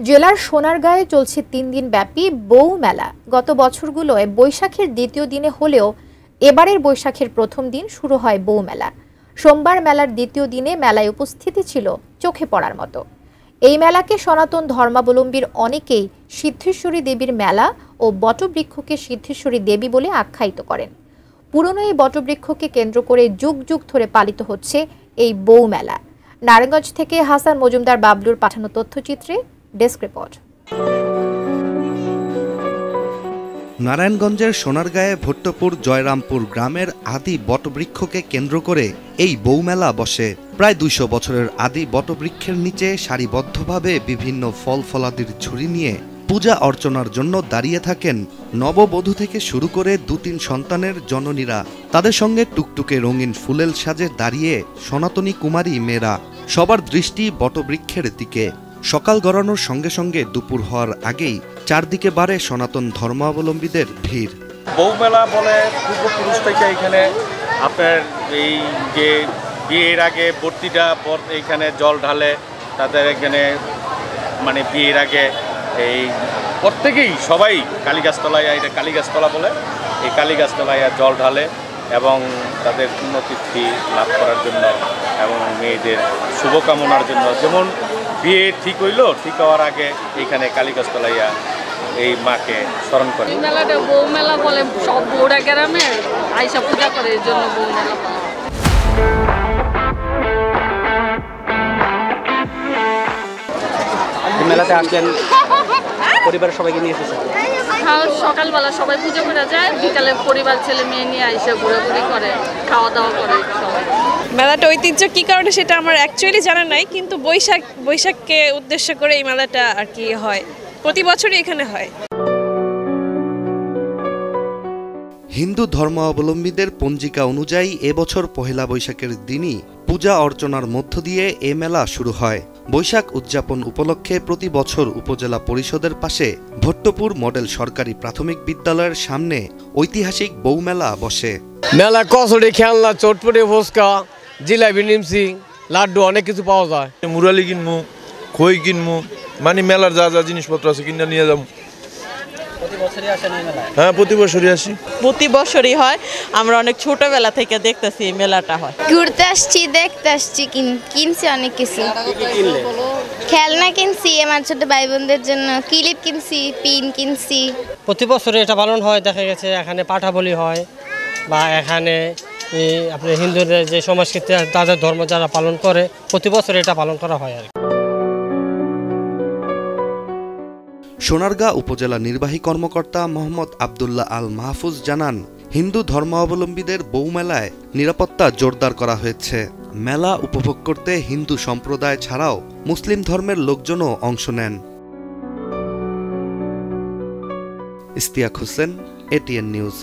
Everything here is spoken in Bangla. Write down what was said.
জেলার সোনারগাঁয়ে চলছে ৩ দিন ব্যাপী বউ মেলা। গত বছরগুলোয় বৈশাখের দ্বিতীয় দিনে হলেও এবারের বৈশাখের প্রথম দিন শুরু হয় বউ মেলা। সোমবার মেলার দ্বিতীয় দিনে মেলায় উপস্থিতি ছিল চোখে পড়ার মতো। এই মেলাকে সনাতন ধর্মাবলম্বীর অনেকেই সিদ্ধেশ্বরী দেবীর মেলা ও বটবৃক্ষকে সিদ্ধেশ্বরী দেবী বলে আখ্যায়িত করেন। পুরনো এই বটবৃক্ষকে কেন্দ্র করে যুগ যুগ ধরে পালিত হচ্ছে এই বউ মেলা। নারায়ণগঞ্জ থেকে হাসান মজুমদার বাবলুর পাঠানো তথ্যচিত্রে ডেস্ক রিপোর্ট। নারায়ণগঞ্জের সোনারগাঁয়ে ভট্টপুর জয়রামপুর গ্রামের আদি বটবৃক্ষকে কেন্দ্র করে এই বউমেলা বসে। প্রায় ২০০ বছরের আদি বটবৃক্ষের নিচে সারিবদ্ধভাবে বিভিন্ন ফল ফলাদির ঝুড়ি নিয়ে পূজা অর্চনার জন্য দাঁড়িয়ে থাকেন নববধূ থেকে শুরু করে ২-৩ সন্তানের জননীরা। তাদের সঙ্গে টুকটুকে রঙিন ফুলেল সাজে দাঁড়িয়ে সনাতনী কুমারী মেয়েরা। সবার দৃষ্টি বটবৃক্ষের দিকে। সকাল গড়ানোর সঙ্গে সঙ্গে দুপুর হওয়ার আগেই চারদিকে বাড়ে সনাতন ধর্মাবলম্বীদের ভিড়। বউমেলা বলে পূর্বপুরুষ থেকে এখানে আপনার এই যে বিয়ের আগে বর্তিটা এইখানে জল ঢালে, তাদের এখানে মানে বিয়ের আগে এই প্রত্যেকেই সবাই কালীগাছতলায়, এটা কালীগাছতলা বলে, এই কালীগাছতলায় জল ঢালে এবং তাদের পুণ্যতিথি লাভ করার জন্য এবং মেয়েদের শুভকামনার জন্য। যেমন বিয়ে ঠিক হইল, ঠিক হওয়ার আগে এইখানে কালীগাছতলাইয়া এই মাকে স্মরণ করে। এই মেলাটা বউ মেলা বলে, সব বউরা গ্রামে আইসা পূজা করে, এর জন্য বউ মেলা বলে। মেলাতে আসলেন পরিবারের সবাইকে নিয়ে এসেছেন? হ্যাঁ, সকালবেলা সবাই পুজো করে যায়, বিকালে পরিবার ছেলে মেয়ে নিয়ে আইসা ঘোরাঘুরি করে, খাওয়া দাওয়া করে সবাই। মেলাটা ঐতিহ্য কী কারণে সেটা আমার অ্যাকচুয়ালি জানা নাই, কিন্তু বৈশাখকে উদ্দেশ্য করে এই মেলাটা আর কি হয়, প্রতি বছরই এখানে হয়। হিন্দু ধর্মাবলম্বীদের পঞ্জিকা অনুযায়ী এবছর পহেলা বৈশাখের দিনই পূজা অর্চনার মধ্য দিয়ে এ মেলা শুরু হয়। বৈশাখ উদযাপন উপলক্ষে প্রতি বছর উপজেলা পরিষদের পাশে ভট্টপুর মডেল সরকারি প্রাথমিক বিদ্যালয়ের সামনে ঐতিহাসিক বউমেলা বসে। মেলা কচুরি, খেলনা, চটপটি, ফুচকা, জিলাপি, নিমসি, লাড্ডু অনেক কিছু পাওয়া যায়। মুরালি কিনবো, খই কিনবো, মানে মেলার যা যা জিনিসপত্র আছে কিনে নিয়ে যাবো। হ্যাঁ, প্রতি বছরই আসি। প্রতি বছরই হয়। আমরা অনেক ছোটবেলা থেকে দেখতেছি এই মেলাটা হয়। ঘুরতে আসছি, দেখতে আসছি, কিনছি অনেক কিছু। খেলনা কিনছি আমার ছোট ভাই বোনদের জন্য, ক্লিপ কিনছি, পিন কিনছি। প্রতি বছরে এটা পালন হয়। দেখা গেছে এখানে পাঠা বলি হয়, বা এখানে আপনি হিন্দুদের যে সংস্কৃতি তাদের ধর্ম যারা পালন করে, প্রতি বছর এটা পালন করা হয় আর কি। সোনারগাঁ উপজেলা নির্বাহী কর্মকর্তা মোহাম্মদ আবদুল্লাহ আল মাহফুজ জানান, হিন্দু ধর্মাবলম্বীদের বউমেলায় নিরাপত্তা জোরদার করা হয়েছে। মেলা উপভোগ করতে হিন্দু সম্প্রদায় ছাড়াও মুসলিম ধর্মের লোকজনও অংশ নেন। Istiaq Hossain, ATN news.